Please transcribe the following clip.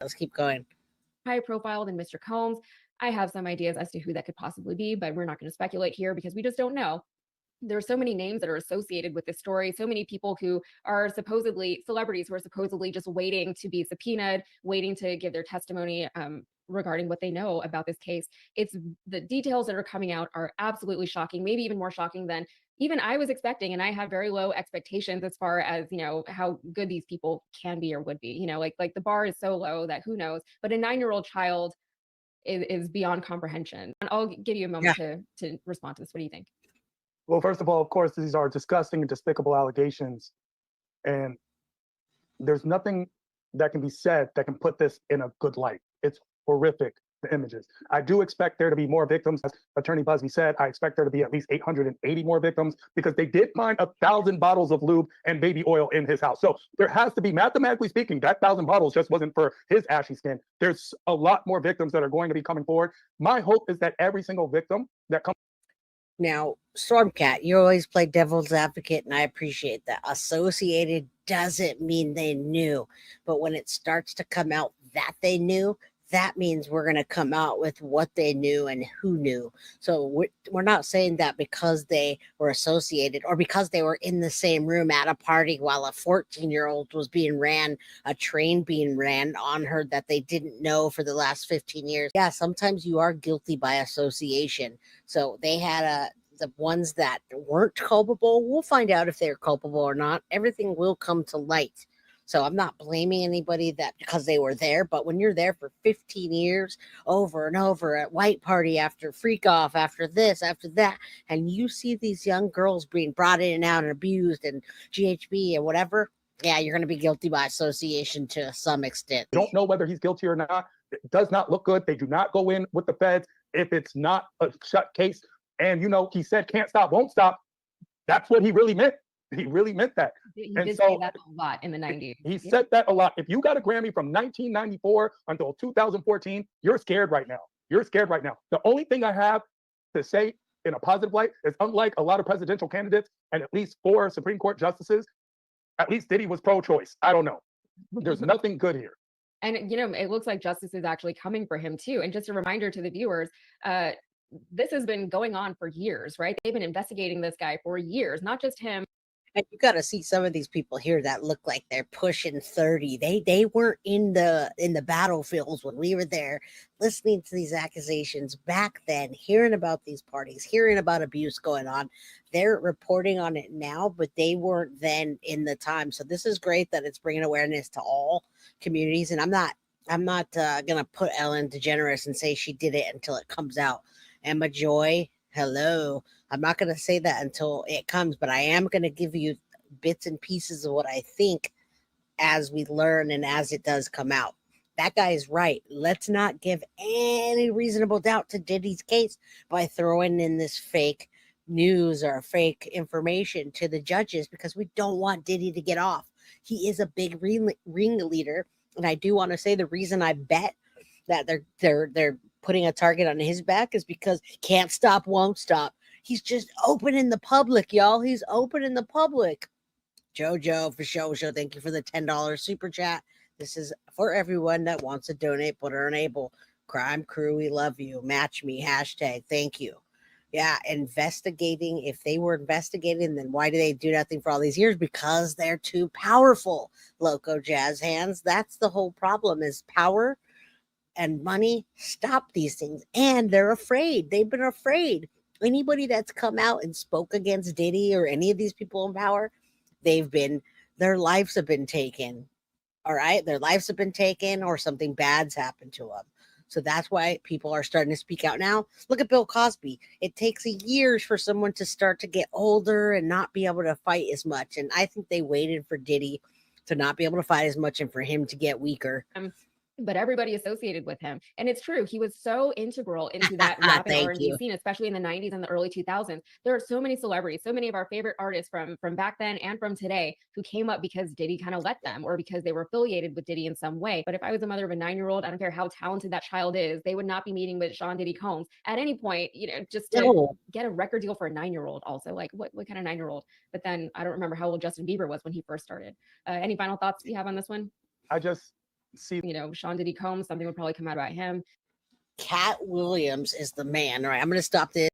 Let's keep going. High profile than Mr. Combs. I have some ideas as to who that could possibly be, but we're not going to speculate here because we just don't know. There are so many names that are associated with this story, so many people who are supposedly celebrities who are supposedly just waiting to be subpoenaed, waiting to give their testimony regarding what they know about this case. It's the details that are coming out are absolutely shocking, maybe even more shocking than even I was expecting. And I have very low expectations as far as, how good these people can be or would be. Like the bar is so low that who knows. But a 9-year-old child is beyond comprehension. And I'll give you a Yeah. moment to respond to this. What do you think? Well, first of all, of course, these are disgusting and despicable allegations. And there's nothing that can be said that can put this in a good light. It's horrific, the images. I do expect there to be more victims. As Attorney Busby said, I expect there to be at least 880 more victims because they did find 1,000 bottles of lube and baby oil in his house. So there has to be, mathematically speaking, that 1,000 bottles just wasn't for his ashy skin. There's a lot more victims that are going to be coming forward. My hope is that every single victim that comes. Now, Stormcat, you always play devil's advocate, and I appreciate that. Associated doesn't mean they knew, but when it starts to come out that they knew, that means we're going to come out with what they knew and who knew. So we're not saying that because they were associated or because they were in the same room at a party while a 14-year-old was a train being ran on her that they didn't know for the last 15 years. Yeah, sometimes you are guilty by association. So they had the ones that weren't culpable, we'll find out if they're culpable or not. Everything will come to light. So I'm not blaming anybody that because they were there, but when you're there for 15 years over and over at white party after freak off, after this, after that, and you see these young girls being brought in and out and abused and GHB and whatever, yeah, you're going to be guilty by association to some extent. Don't know whether he's guilty or not. It does not look good. They do not go in with the feds if it's not a shut case. And, he said can't stop, won't stop. That's what he really meant. He really meant that. He did say that a lot in the 90s. He said that a lot. If you got a Grammy from 1994 until 2014, you're scared right now. You're scared right now. The only thing I have to say in a positive light is unlike a lot of presidential candidates and at least 4 Supreme Court justices, at least Diddy was pro-choice. I don't know. There's nothing good here. And, it looks like justice is actually coming for him too. And just a reminder to the viewers, this has been going on for years, right? They've been investigating this guy for years, not just him. And you got to see some of these people here that look like they're pushing 30. They weren't in the battlefields when we were there, listening to these accusations back then, hearing about these parties, hearing about abuse going on. They're reporting on it now, but they weren't then in the time. So this is great that it's bringing awareness to all communities. And I'm not gonna put Ellen DeGeneres and say she did it until it comes out. Emma Joy, hello. I'm not going to say that until it comes, but I am going to give you bits and pieces of what I think as we learn and as it does come out. That guy is right. Let's not give any reasonable doubt to Diddy's case by throwing in this fake news or fake information to the judges because we don't want Diddy to get off. He is a big ringleader, and I do want to say the reason I bet that they're putting a target on his back is because can't stop, won't stop. He's just open in the public, y'all. He's open in the public. Jojo for show. Thank you for the $10 super chat. This is for everyone that wants to donate but are unable. Crime Crew, we love you. Match me. # Thank you. Yeah, investigating. If they were investigating, then why do they do nothing for all these years? Because they're too powerful. Loco Jazz Hands. That's the whole problem is power and money stop these things. And they're afraid. They've been afraid. Anybody that's come out and spoke against Diddy or any of these people in power, their lives have been taken. All right. Their lives have been taken or something bad's happened to them. So that's why people are starting to speak out now. Look at Bill Cosby. It takes years for someone to start to get older and not be able to fight as much. And I think they waited for Diddy to not be able to fight as much and for him to get weaker. But everybody associated with him. And it's true. He was so integral into that rap and R&B scene, especially in the 90s and the early 2000s. There are so many celebrities, so many of our favorite artists from back then and from today who came up because Diddy kind of let them or because they were affiliated with Diddy in some way. But if I was a mother of a 9-year-old, I don't care how talented that child is, they would not be meeting with Sean Diddy Combs at any point, just to get a record deal for a 9-year-old also. Like what kind of 9-year-old? But then I don't remember how old Justin Bieber was when he first started. Any final thoughts you have on this one? See, You know, Sean Diddy Combs, something would probably come out about him. Cat Williams is the man. All right, I'm going to stop this.